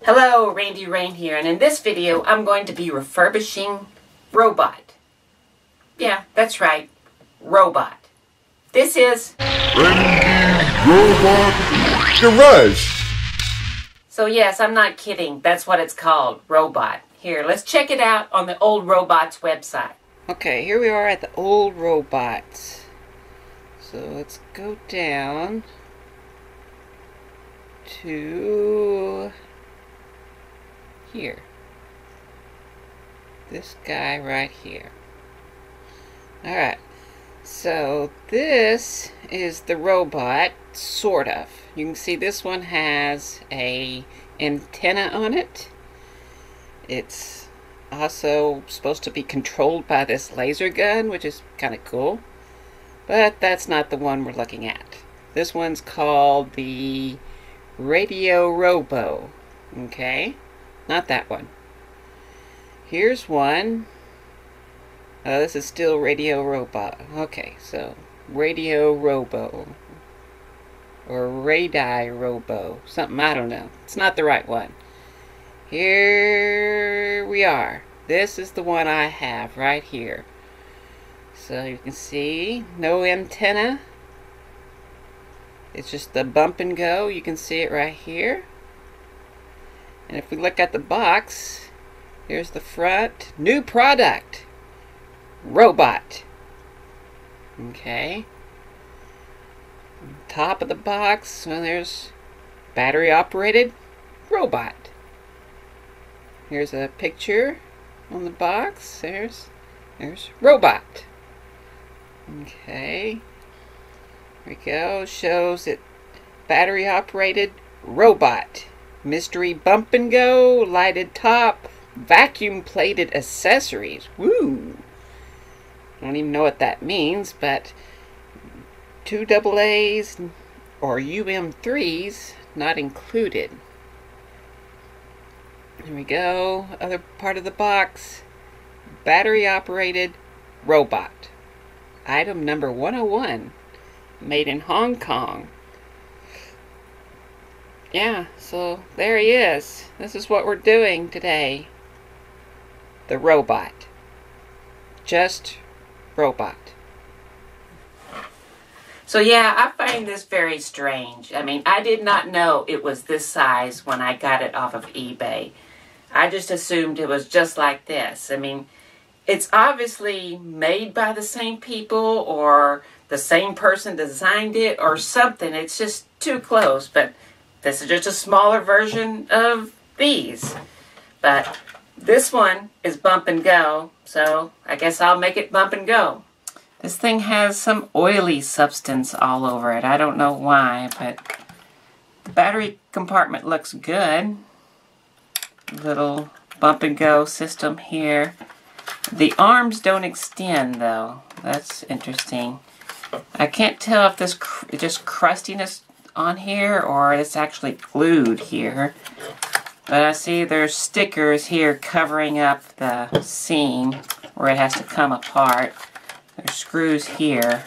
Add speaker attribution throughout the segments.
Speaker 1: Hello, Randy Rain here, and in this video I'm going to be refurbishing Robot. Yeah, that's right, Robot. This is
Speaker 2: Randy Robot Garage.
Speaker 1: So yes, I'm not kidding, that's what it's called, Robot. Here, let's check it out on the Old Robots website. Okay, here we are at the Old Robots. So let's go down to here. This guy right here. Alright, so this is the robot, sort of. You can see this one has a antenna on it. It's also supposed to be controlled by this laser gun, which is kind of cool. But that's not the one we're looking at. This one's called the Radio Robo. Okay? Not that one. Here's one. Oh, this is still Radio Robot. Okay, so Radio Robo. Or Radii Robo. Something, I don't know. It's not the right one. Here we are. This is the one I have right here. So you can see, no antenna. It's just the bump and go. You can see it right here. And if we look at the box, here's the front. New product. Robot. Okay. On top of the box, well, there's battery operated robot. Here's a picture on the box. There's robot. Okay. There we go. Shows it battery operated robot. Mystery bump and go, lighted top, vacuum plated accessories. Woo! I don't even know what that means, but 2 AA's or UM3s not included. There we go. Other part of the box. Battery operated robot. Item number 101. Made in Hong Kong. Yeah, so there he is. This is what we're doing today. The robot. Just robot. So yeah, I find this very strange. I mean, I did not know it was this size when I got it off of eBay. I just assumed it was just like this. I mean, it's obviously made by the same people, or the same person designed it, or something. It's just too close, but this is just a smaller version of these. But this one is bump and go, so I guess I'll make it bump and go. This thing has some oily substance all over it. I don't know why, but the battery compartment looks good. Little bump and go system here. The arms don't extend though. That's interesting. I can't tell if this is just crustiness on here or it's actually glued here. But I see there's stickers here covering up the seam where it has to come apart. There's screws here.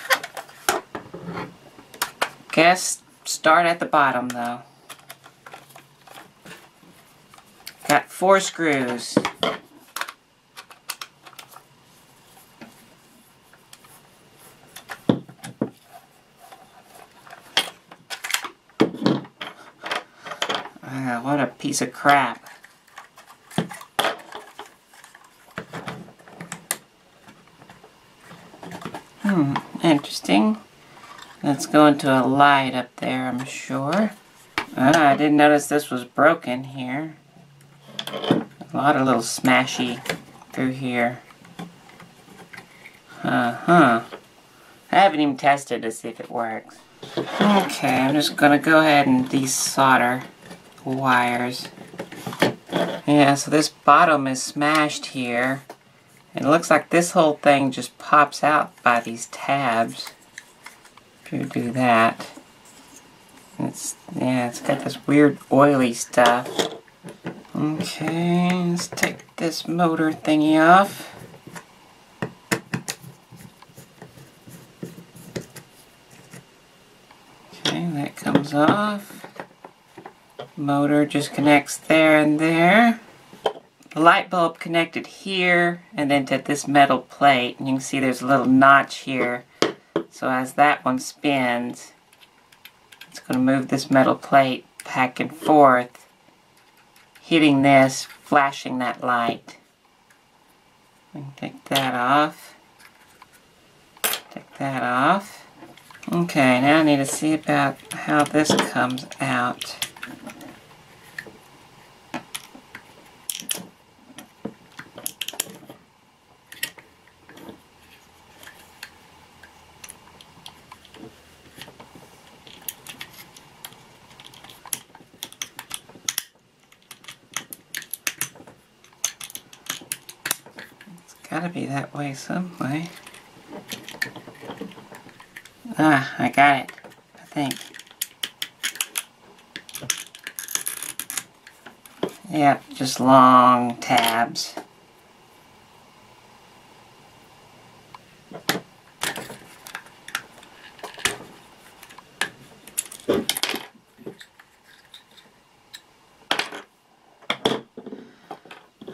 Speaker 1: Guess start at the bottom though. Got 4 screws. What a piece of crap. Interesting. Let's go into a light up there, I'm sure. I didn't notice this was broken here. A lot of little smashy through here. I haven't even tested to see if it works. Okay, I'm just gonna go ahead and desolder wires. Yeah, so this bottom is smashed here. It looks like this whole thing just pops out by these tabs. If you do that. It's got this weird oily stuff. Okay, let's take this motor thingy off. Okay, that comes off. Motor just connects there and there. The light bulb connected here and then to this metal plate. And you can see there's a little notch here. So as that one spins, it's going to move this metal plate back and forth, hitting this, flashing that light. We can take that off. Take that off. Okay, now I need to see about how this comes out. Gotta be that way some way. Ah, I got it, I think. Yep, just long tabs.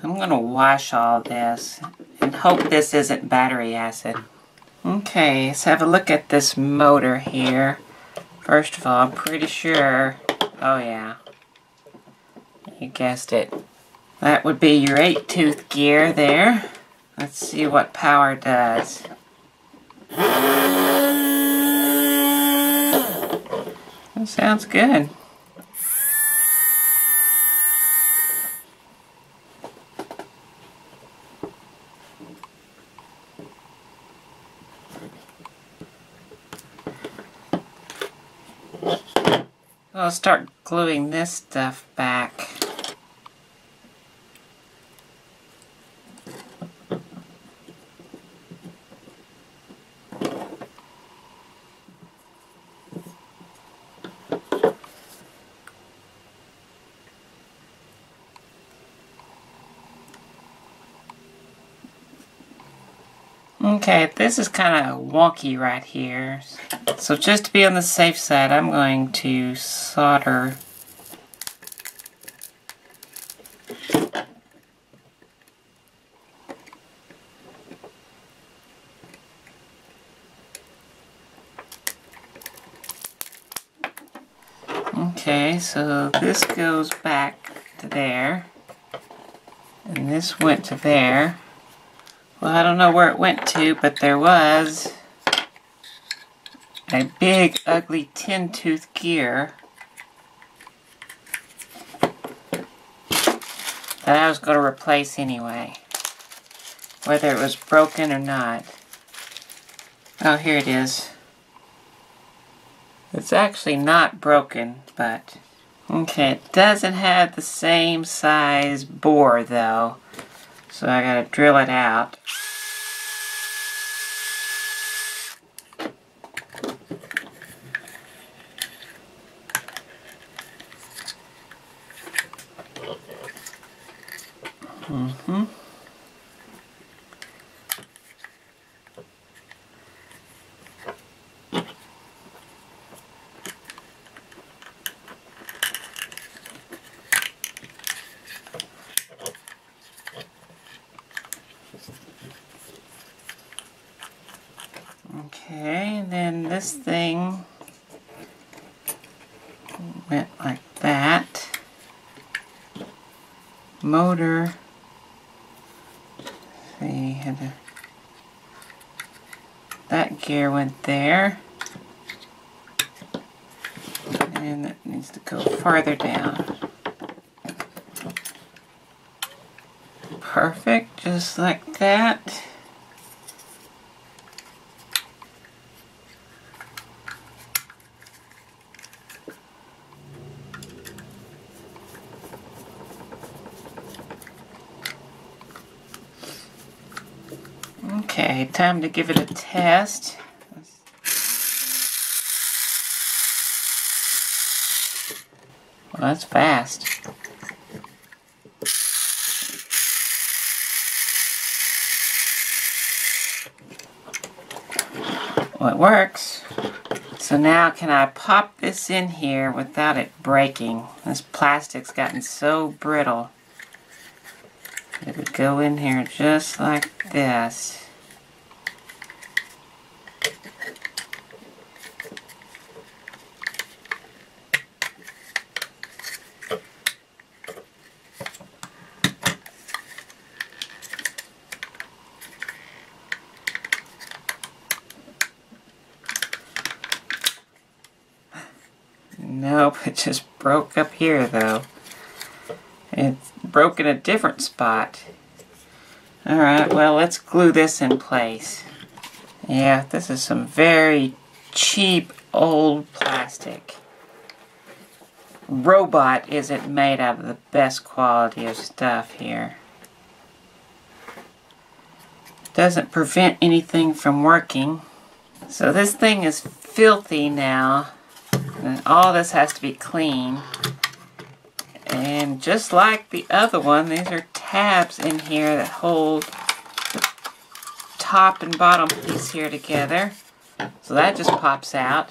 Speaker 1: I'm gonna wash all this and hope this isn't battery acid. Okay, let's have a look at this motor here. First of all, I'm pretty sure, oh yeah, you guessed it. That would be your 8-tooth gear there. Let's see what power does. That sounds good. I'll start gluing this stuff back. Okay, this is kind of wonky right here. So just to be on the safe side, I'm going to solder okay, so this goes back to there, and this went to there. Well, I don't know where it went to, but there was a big, ugly 10-tooth gear that I was going to replace anyway, whether it was broken or not. Oh, here it is. It's actually not broken, but okay, it doesn't have the same size bore though, so I gotta drill it out. Okay, and then this thing went like that. Motor, see, that gear went there, and that needs to go farther down. Perfect, just like that. Okay, time to give it a test. Well, that's fast. Well, it works. So now can I pop this in here without it breaking? This plastic's gotten so brittle. It would go in here just like this. Nope, it just broke up here though. It's broke in a different spot. Alright, well, let's glue this in place. Yeah, this is some very cheap old plastic. Robot isn't made out of the best quality of stuff here. Doesn't prevent anything from working. So this thing is filthy now. And all this has to be clean. And just like the other one, these are tabs in here that hold the top and bottom piece here together. So that just pops out.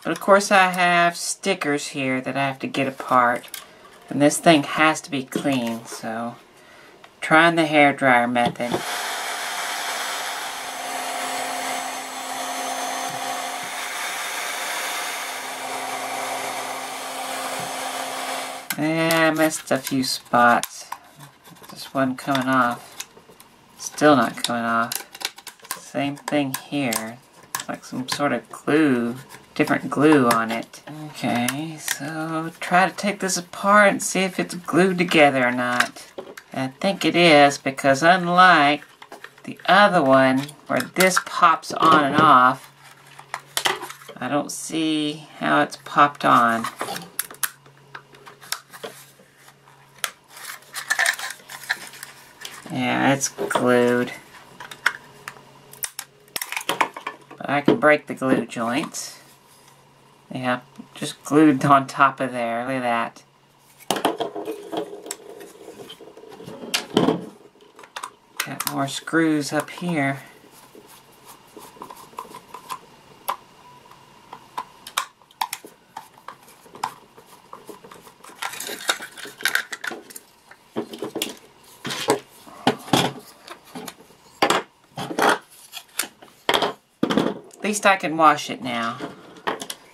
Speaker 1: But of course I have stickers here that I have to get apart. And this thing has to be clean, so trying the hairdryer method. Yeah, I missed a few spots. This one coming off. Still not coming off. Same thing here. It's like some sort of glue, different glue on it. Okay, so try to take this apart and see if it's glued together or not. I think it is, because unlike the other one where this pops on and off, I don't see how it's popped on. Yeah, it's glued. But I can break the glue joints. Yeah, just glued on top of there. Look at that. Got more screws up here. At least I can wash it now.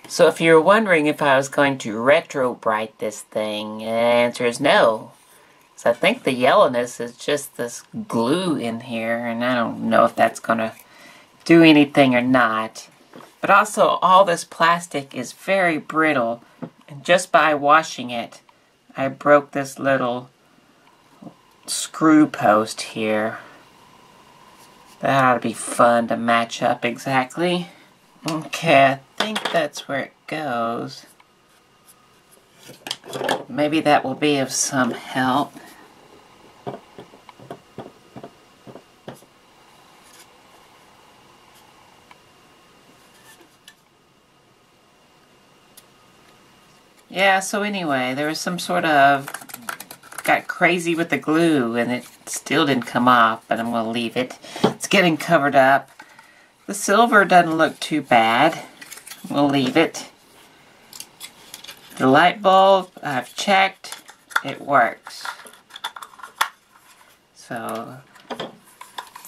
Speaker 1: So if you're wondering if I was going to retro bright this thing, the answer is no. So I think the yellowness is just this glue in here, and I don't know if that's going to do anything or not. But also all this plastic is very brittle, and just by washing it, I broke this little screw post here. That ought to be fun to match up exactly. Okay, I think that's where it goes. Maybe that will be of some help. Yeah, so anyway, there was some sort of... got crazy with the glue and it still didn't come off, but I'm going to leave it. It's getting covered up. The silver doesn't look too bad. We'll leave it. The light bulb, I've checked. It works. So,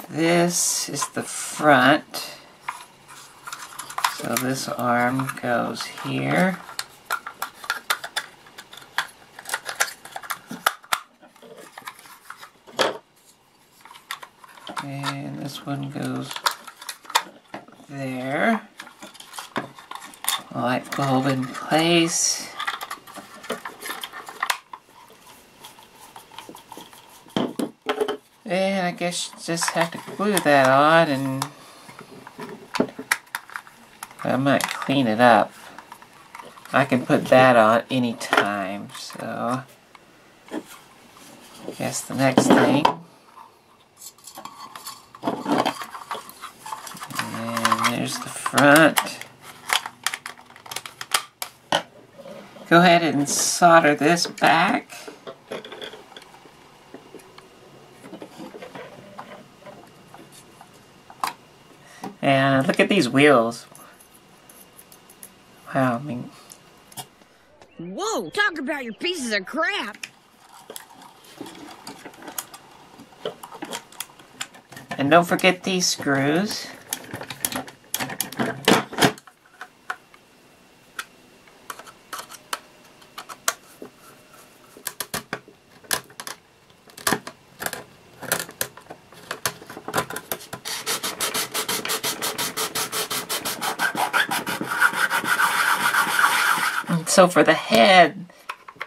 Speaker 1: this is the front. So this arm goes here. And this one goes there. Light bulb in place. And I guess you just have to glue that on, and I might clean it up. I can put that on anytime, so I guess the next thing. And there's the front. Go ahead and solder this back. And look at these wheels. Wow, I mean...
Speaker 3: Whoa, talk about your pieces of crap.
Speaker 1: And don't forget these screws. So for the head,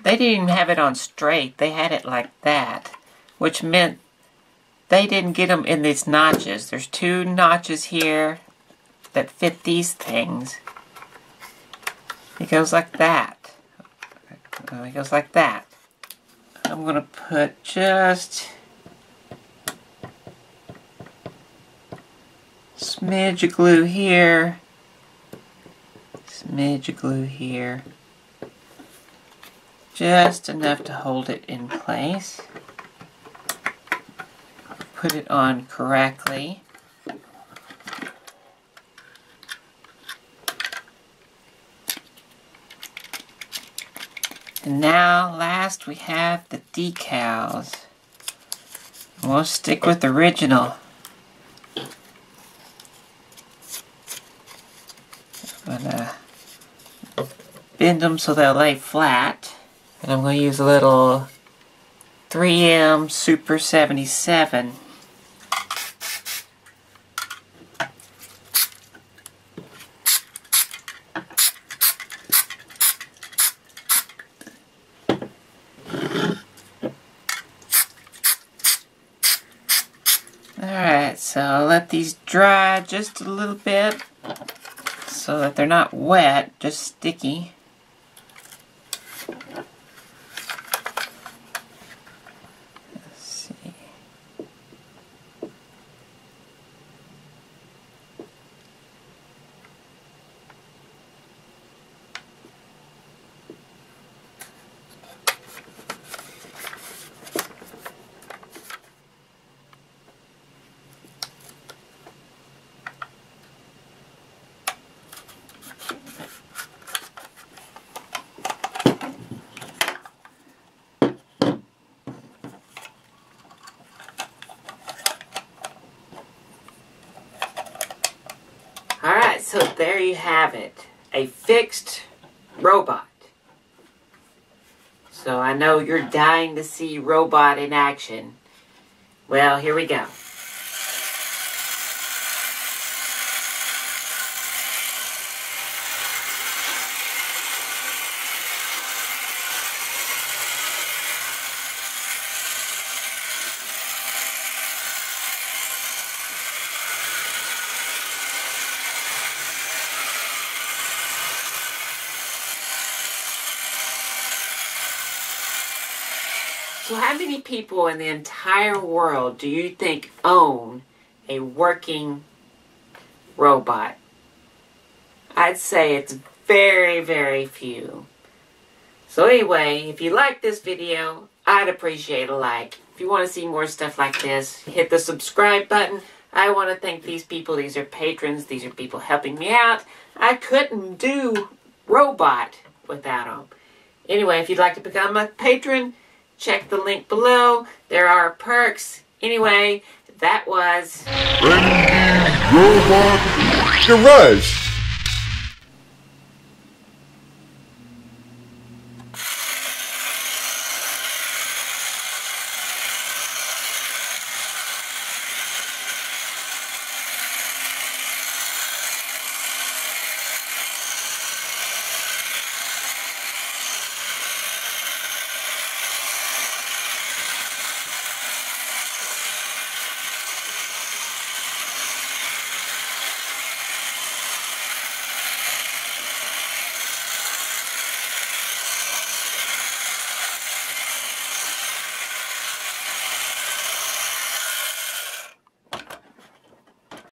Speaker 1: they didn't even have it on straight. They had it like that, which meant they didn't get them in these notches. There's 2 notches here that fit these things. It goes like that. It goes like that. I'm going to put just a smidge of glue here. Smidge of glue here. Just enough to hold it in place. Put it on correctly. And now, last we have the decals. We'll stick with the original. I'm gonna bend them so they'll lay flat. And I'm going to use a little 3M Super 77. Alright, so let these dry just a little bit so that they're not wet, just sticky. Alright, so there you have it. A fixed robot. So I know you're dying to see robot in action. Well, here we go. So how many people in the entire world do you think own a working robot? I'd say it's very, very few. So anyway, if you like this video, I'd appreciate a like. If you want to see more stuff like this, hit the subscribe button. I want to thank these people. These are patrons. These are people helping me out. I couldn't do robot without them. Anyway, if you'd like to become a patron, check the link below. There are perks. Anyway, that was
Speaker 2: Randy Robot Garage.